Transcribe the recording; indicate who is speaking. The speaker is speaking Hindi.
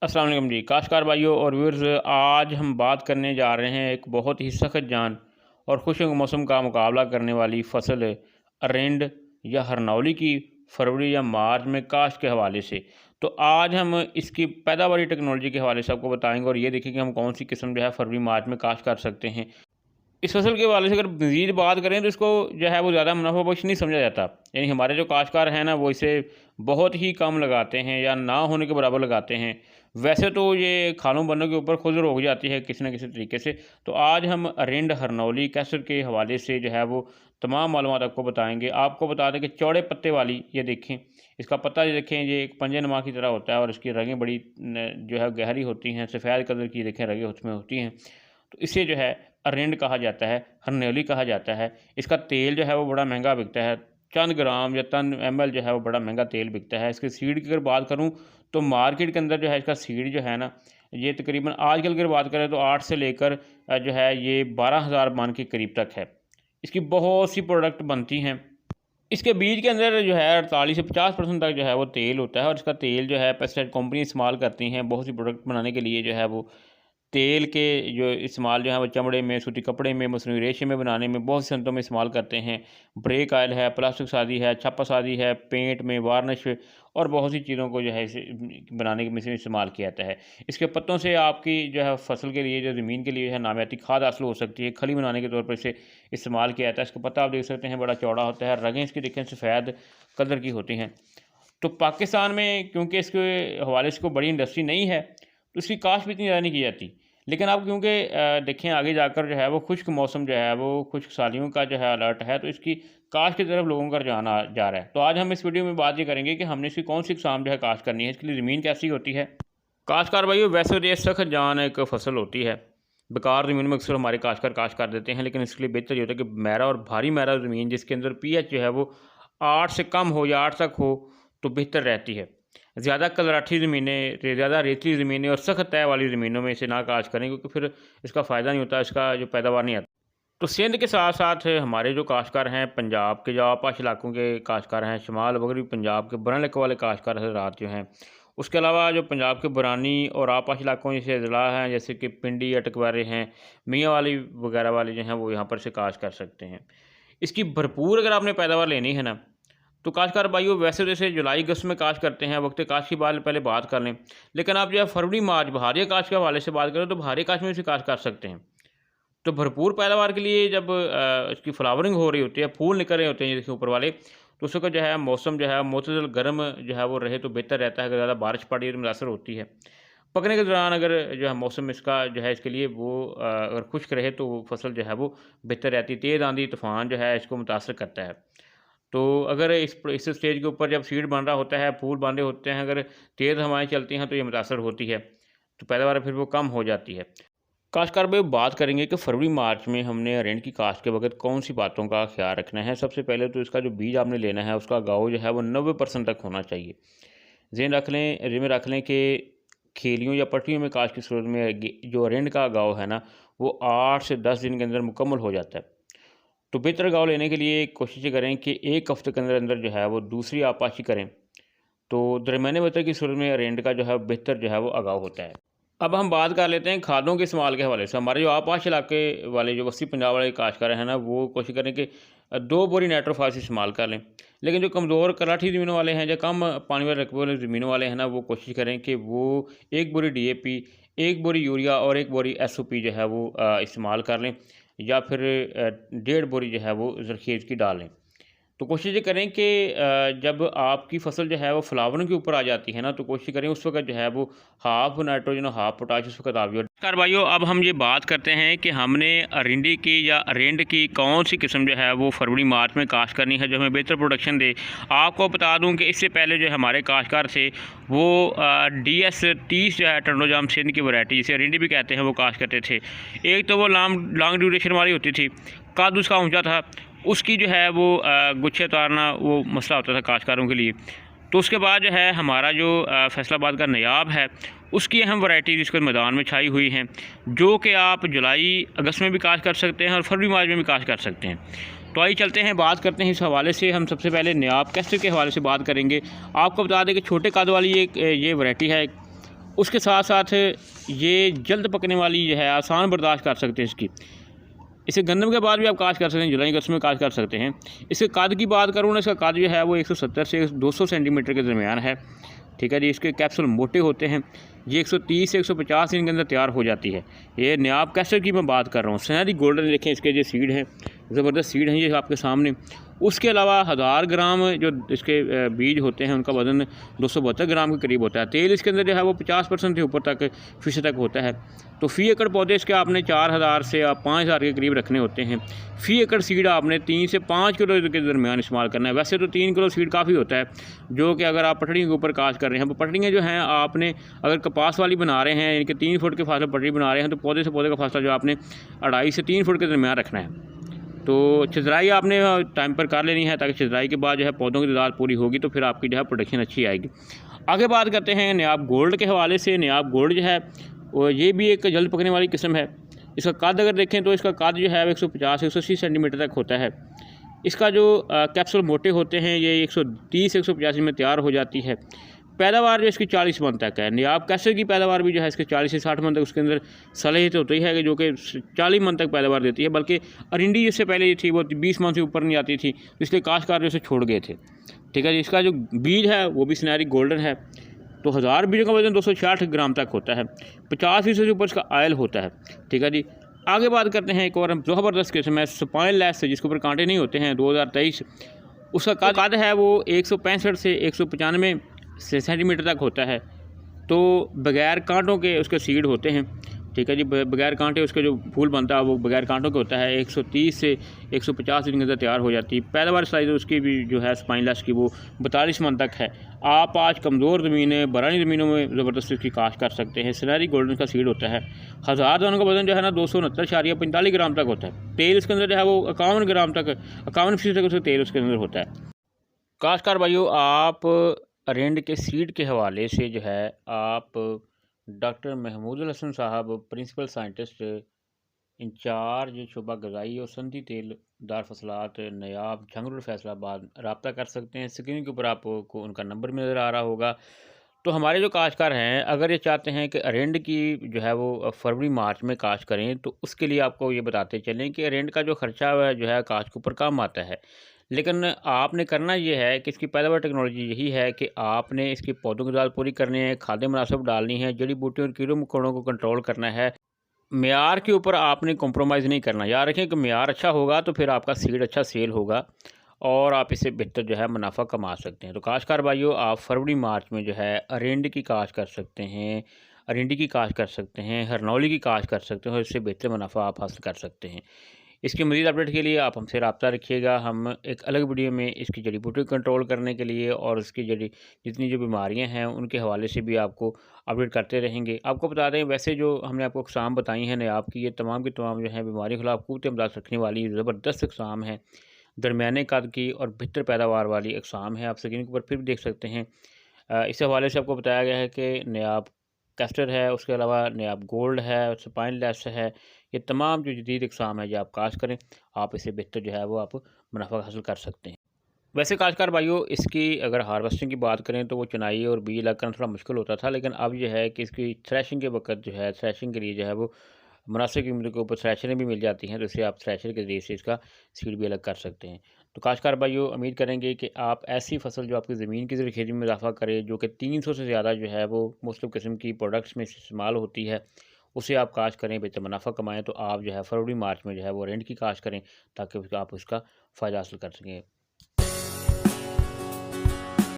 Speaker 1: अस्सलाम वालेकुम जी, काश्तकार भाइयों और व्यूअर्स, आज हम बात करने जा रहे हैं एक बहुत ही सख्त जान और खुशक मौसम का मुकाबला करने वाली फसल अरंड या हरनौली की फरवरी या मार्च में काश्त के हवाले से। तो आज हम इसकी पैदावारी टेक्नोलॉजी के हवाले से आपको बताएंगे और ये देखें कि हम कौन सी किस्म जो है फरवरी मार्च में काश्त कर सकते हैं। इस फसल के हवाले से अगर मज़ीद बात करें तो इसको जो है वो ज़्यादा मुनाफाबख्श नहीं समझा जाता। यानी हमारे जो काश्तकार हैं ना, वो इसे बहुत ही कम लगाते हैं या ना होने के बराबर लगाते हैं। वैसे तो ये खालों बनने के ऊपर खुद रोक जाती है किसी न किसी तरीके से। तो आज हम अरंड, हरनौली, कैसर के हवाले से जो है वो तमाम मालूमात आपको बताएंगे। आपको बता दें कि चौड़े पत्ते वाली ये देखें, इसका पत्ता ये देखें, ये एक पंजे-नुमा की तरह होता है और इसकी रगें बड़ी जो है गहरी होती हैं, सफ़ेद कलर की देखें रगें उसमें होती हैं। तो इसे जो है अरंड कहा जाता है, हरनौली कहा जाता है। इसका तेल जो है वो बड़ा महंगा बिकता है, चंद ग्राम या तन ml जो है वो बड़ा महंगा तेल बिकता है। इसकी सीड की अगर बात करूँ तो मार्केट के अंदर जो है इसका सीड जो है ना, ये तकरीबन आजकल की अगर बात करें तो 8 से लेकर जो है ये 12,000 मन के करीब तक है। इसकी बहुत सी प्रोडक्ट बनती हैं। इसके बीज के अंदर जो है 48 से 50% तक जो है वो तेल होता है और इसका तेल जो है पेस्टिसाइड कंपनी इस्तेमाल करती हैं बहुत सी प्रोडक्ट बनाने के लिए। जो है वो तेल के जो इस्तेमाल जो है वो चमड़े में, सूती कपड़े में, मसनूई रेशे में बनाने में बहुत से संतों में इस्तेमाल करते हैं। ब्रेक ऑयल है, प्लास्टिक सादी है, छापा सादी है, पेंट में वार्निश और बहुत सी चीज़ों को जो है इसे बनाने के में से इस्तेमाल किया जाता है। इसके पत्तों से आपकी जो है फसल के लिए, जो ज़मीन के लिए है नामियाती खाद हासिल हो सकती है। खली बनाने के तौर पर इसे इस्तेमाल किया जाता है। इसका पत्ता आप देख सकते हैं बड़ा चौड़ा होता है, रगें इसकी देखें सफ़ेद कलर की होती हैं। तो पाकिस्तान में क्योंकि इसके हवाले से कोई बड़ी इंडस्ट्री नहीं है तो इसकी काश्त भी इतनी ज़्यादा नहीं की जाती। लेकिन अब क्योंकि देखें आगे जाकर जो है वो खुश्क मौसम जो है वो खुश्क सालियों का जो है अलर्ट है, तो इसकी काश्त की तरफ लोगों का रुझान जा रहा है। तो आज हम इस वीडियो में बात ये करेंगे कि हमने इसकी कौन सी इकसाम जो है काश्त करनी है, इसके लिए ज़मीन कैसी होती है। काश्तकार भाइयों, वैसे तो ये सख्त जान एक फसल होती है। बेकार ज़मीन में अक्सर हमारे काश्तकार काश्त कर देते हैं, लेकिन इसके लिए बेहतर ये होता है कि मैरा और भारी मैरा ज़मीन जिसके अंदर pH जो है वो 8 से कम हो या 8 तक हो तो बेहतर रहती है। ज़्यादा कलराठी ज़मीनें, ज़्यादा रेतली ज़मीनें और सख्त तय वाली ज़मीनों में इसे ना काश्त करें, क्योंकि फिर इसका फ़ायदा नहीं होता, इसका जो पैदावार नहीं आता। तो सिंध के साथ साथ हमारे जो काश्तकार हैं, पंजाब के जो आपाश इलाकों के काश्तकार हैं, शुमाल मगरबी पंजाब के बरन इलाके वाले काश्तकार हज़रात जो हैं, उसके अलावा जो पंजाब के बरानी और आपाश इलाकों जैसे ज़िला हैं, जैसे कि पिंडी, अटकवारे हैं, मियाँ वाली वगैरह वाले जो हैं वो यहाँ पर से काश्त कर सकते हैं। इसकी भरपूर अगर आपने पैदावार लेनी है ना, तो काश्तकार भाइयों वैसे जैसे जुलाई अगस्त में काश्त करते हैं, वक्त काश्त की बात पहले बात कर लें। लेकिन आप जो है फरवरी मार्च बहारिया काश्त के हवाले से बात करें तो बहारिया काश्त में इसे काश्त कर सकते हैं। तो भरपूर पैदावार के लिए जब इसकी फ्लावरिंग हो रही होती है, फूल निकल रहे होते हैं जैसे ऊपर वाले, तो उसका जो है मौसम जो है मुतदल गर्म जो है वो रहे तो बेहतर रहता है। अगर ज़्यादा बारिश पड़ी तो मुतासर होती है। पकने के दौरान अगर जो है मौसम इसका जो है इसके लिए वो अगर खुश्क रहे तो फसल जो है वो बेहतर रहती है। तेज़ आंधी तूफ़ान जो है इसको मुतासर करता है। तो अगर इस स्टेज के ऊपर जब सीड बन रहा होता है, फूल बन रहे होते हैं, अगर तेज़ हवाएँ चलती हैं तो ये मुतासर होती है, तो पैदावार फिर वो कम हो जाती है। काश्तकार भाई बात करेंगे कि फरवरी मार्च में हमने अरंड की काश्त के वक्त कौन सी बातों का ख्याल रखना है। सबसे पहले तो इसका जो बीज आपने लेना है उसका गाव जो है वो 90% तक होना चाहिए। ज़हन रख लें कि खेलियों या पटरियों में काश्त की सूरत में जो अरंड का गाव है ना, वो 8 से 10 दिन के अंदर मुकम्मल हो जाता है। तो बेहतर गाँव लेने के लिए कोशिश करें कि 1 हफ़्ते के अंदर अंदर जो है वो दूसरी आपाशी करें। तो दरमियाने वतर की सूरत में अरंड का जो है बेहतर जो है वो आगाव होता है। अब हम बात कर लेते हैं खादों के इस्तेमाल के हवाले से। हमारे जो आपाश इलाके वाले जो वस्ती पंजाब वाले काश्तकार हैं ना, वो कोशिश करें कि 2 बोरी नाइट्रोफास इस्तेमाल कर लें। लेकिन जो कमज़ोर कलाठी ज़मीनों वाले हैं या कम पानी वाले रकबे वाले ज़मीनों वाले हैं ना, वो कोशिश करें कि वो 1 बोरी DAP, 1 बोरी यूरिया और 1 बोरी SOP जो है वो इस्तेमाल कर लें, या फिर 1.5 बोरी जो है वो ज़रख़ीज़ की डाल लें। तो कोशिश ये करें कि जब आपकी फसल जो है वो फ्लावरिंग के ऊपर आ जाती है ना, तो कोशिश करें उस वक्त जो है वो हाफ़ नाइट्रोजन और हाफ़ पोटाश उस वक्त आप जो कार भाइयों। अब हम ये बात करते हैं कि हमने अरंडी की या अरंड की कौन सी किस्म जो है वो फरवरी मार्च में काश्त करनी है जो हमें बेहतर प्रोडक्शन दे। आपको बता दूं कि इससे पहले जो हमारे काश्तकार थे वो DS 30 जो है टर्नोजाम सिंध की वैरायटी जिसे अरंडी भी कहते हैं वो काश्त करते थे। एक तो वो लॉन्ग ड्यूरेशन वाली होती थी, कद उसका ऊँचा था, उसकी जो है वो गुच्छे उतारना वो मसला होता था काश्तकारों के लिए। तो उसके बाद जो है हमारा जो फैसलाबाद का नयाब है उसकी अहम वैरायटी जिसको मैदान में छाई हुई हैं, जो कि आप जुलाई अगस्त में भी काश्त कर सकते हैं और फरवरी मार्च में भी काश्त कर सकते हैं। तो आइए चलते हैं बात करते हैं इस हवाले से। हम सबसे पहले नयाब कैस्टर के हवाले से बात करेंगे। आपको बता दें कि छोटे कद वाली एक ये वैरायटी है, उसके साथ साथ ये जल्द पकने वाली जो है, आसान बर्दाश्त कर सकते हैं इसकी। इसे गंदम के बाद भी आप काश्त कर सकते हैं, जुलाई अगस्त में काश्त कर सकते हैं। इसके कद की बात करूँ ना, इसका कद जो है वो 170 से 200 सेंटीमीटर के दरमियान है। ठीक है जी। इसके कैप्सूल मोटे होते हैं। ये 130 से 150 दिन के अंदर तैयार हो जाती है। ये नायाब कैसर की मैं बात कर रहा हूँ। सुनहरी गोल्डन देखें इसके जो सीड हैं, ज़बरदस्त सीड हैं ये आपके सामने। उसके अलावा 1000 ग्राम जो इसके बीज होते हैं उनका वज़न 272 ग्राम के करीब होता है। तेल इसके अंदर जो है वो 50% से ऊपर तक फ़ीसद तक होता है। तो फ़ी एकड़ पौधे इसके आपने 4000 से 5000 के करीब रखने होते हैं। फ़ी एकड़ सीड आपने 3 से 5 किलो के दरमियान इस्तेमाल करना है। वैसे तो 3 किलो सीड काफ़ी होता है, जो कि अगर आप पटड़ियों के ऊपर काश्त कर रहे हैं। पटड़ियाँ जो हैं आपने अगर कपास वाली बना रहे हैं, इनके 3 फुट के फासले पटड़ी बना रहे हैं, तो पौधे से पौधे का फासला जो आपने 2.5 से 3 फुट के दरमियान रखना है। तो छिजराई आपने टाइम पर कर लेनी है, ताकि छिजराई के बाद जो है पौधों की तादाद पूरी होगी तो फिर आपकी जो है प्रोडक्शन अच्छी आएगी। आगे बात करते हैं नायाब गोल्ड के हवाले से। नायाब गोल्ड जो है वो ये भी एक जल्द पकने वाली किस्म है। इसका कद अगर देखें तो इसका कद जो है 150 से 180 सेंटीमीटर तक होता है। इसका जो कैप्सूल मोटे होते हैं ये 130 से 185 में तैयार हो जाती है। पैदावार जो इसकी 40 मन तक है। नायाब कैसर की पैदावार भी जो है इसके 40 से 60 मन तक उसके अंदर सलाहियत होती है कि जो कि 40 मन तक पैदावार देती है। बल्कि अरिंडी जिससे पहले ये थी वो 20 मन से ऊपर नहीं आती थी, इसलिए काश्तकार जो इसे छोड़ गए थे। ठीक है जी। इसका जो बीज है वो भी सुनहरी गोल्डन है। तो 1000 बीजों का वजन 266 ग्राम तक होता है। 50% से ऊपर इसका आयल होता है। ठीक है जी। आगे बात करते हैं एक और ज़बरदस्त किस्म है स्पाइनलेस, जिसके ऊपर कांटे नहीं होते हैं, 2023। उसका कद है वो 165 से 195 सेंटीमीटर तक होता है। तो बग़ैर कांटों के उसके सीड होते हैं। ठीक है जी। बग़ैर कांटे उसके जो फूल बनता है वो बग़ैर कांटों के होता है। 130 से 150 दिन के अंदर तैयार हो जाती है। पैदावार साइज़ उसकी भी जो है स्पाइनलेस की वो 42 मन तक है। आप आज कमज़ोर ज़मीनें, बरानी ज़मीनों में ज़बरदस्त इसकी काश्त कर सकते हैं। सुनहरी गोल्डन का सीड होता है। 1000 दानों का वजन जो है ना 269.45 ग्राम तक होता है। तेल इसके अंदर जो है वो 51 ग्राम तक, 51% तक उसका तेल उसके अंदर होता है। काश्तकार भाइयों, आप अरेंड के सीड के हवाले से जो है आप डॉक्टर महमूद हसन साहब, प्रिंसिपल साइंटिस्ट इंचार्ज शुबा गज़ाई और सनदी तेल दार फसलात नायाब झंगरुल फैसलाबाद रब्ता कर सकते हैं। स्क्रीन के ऊपर आपको उनका नंबर नज़र आ रहा होगा। तो हमारे जो काश्तकार हैं, अगर ये चाहते हैं कि अरेंड की जो है वो फरवरी मार्च में काश्त करें, तो उसके लिए आपको ये बताते चलें कि अरेंड का जो ख़र्चा जो है काश्त के ऊपर कम आता है। लेकिन आपने करना ये है कि इसकी पैदावार टेक्नोलॉजी यही है कि आपने इसकी पौधों की तादाद पूरी करनी है, खादें मुनासिब डालनी है, जड़ी बूटियों और कीड़ों मकोड़ों को कंट्रोल करना है। मेयार के ऊपर आपने कॉम्प्रोमाइज़ नहीं करना। याद रखें कि मेयार अच्छा होगा तो फिर आपका सीड अच्छा सेल होगा और आप इससे बेहतर जो है मुनाफा कमा सकते हैं। तो काश्तकार भाइयों, आप फरवरी मार्च में जो है अरेंड की काश्त कर सकते हैं, अरिंडी की काश्त कर सकते हैं, हरनौली की काश्त कर सकते हैं और इससे बेहतर मुनाफा आप हासिल कर सकते हैं। इसकी मज़ीद अपडेट के लिए आप हमसे रब्ता रखिएगा। हम एक अलग वीडियो में इसकी जड़ी बूटी कंट्रोल करने के लिए और उसकी जितनी जो बीमारियां हैं उनके हवाले से भी आपको अपडेट करते रहेंगे। आपको बता दें, वैसे जो हमने आपको अक़साम बताई हैं नायाब की, ये तमाम की तमाम जो है बीमारी के खिलाफ क़ुव्वत इमदाद रखने वाली ज़बरदस्त अक़साम है, दरमियाने कद की और बेहतर पैदावार वाली अक़साम है। आप स्क्रीन के ऊपर फिर भी देख सकते हैं। इस हवाले से आपको बताया गया है कि नायाब कैस्टर है, उसके अलावा नायाब गोल्ड है, स्पाइनलेस है। ये तमाम जो जदीद इक़साम है ये आप काश्त करें, आप इससे बेहतर जो है वो आप मुनाफा हासिल कर सकते हैं। वैसे काश्तकार भाइयों, इसकी अगर हार्वेस्टिंग की बात करें तो वो चुनाई और बीज अलग करना थोड़ा मुश्किल होता था, लेकिन अब जो है कि इसकी थ्रेशिंग के वक्त जो है, थ्रेशिंग के लिए जो है वो मुनासिब कीमत के ऊपर थ्रेशरें भी मिल जाती हैं, तो इससे आप थ्रेशर के ज़रिए से इसका सीड भी अलग कर सकते हैं। तो काश्तकार भाइयों, उम्मीद करेंगे कि आप ऐसी फसल जो आपकी ज़मीन की ज़रिए खेती में इजाफा करे, जो कि 300 से ज़्यादा जो है वो मुख्तलिफ़ किस्म की प्रोडक्ट्स में इस्तेमाल होती है, उसे आप काश्त करें, बेहतर मुनाफा कमाएँ। तो आप जो है फरवरी मार्च में जो है वो अरेंड की काश्त करें, ताकि आप उसका फ़ायदा हासिल कर सकें।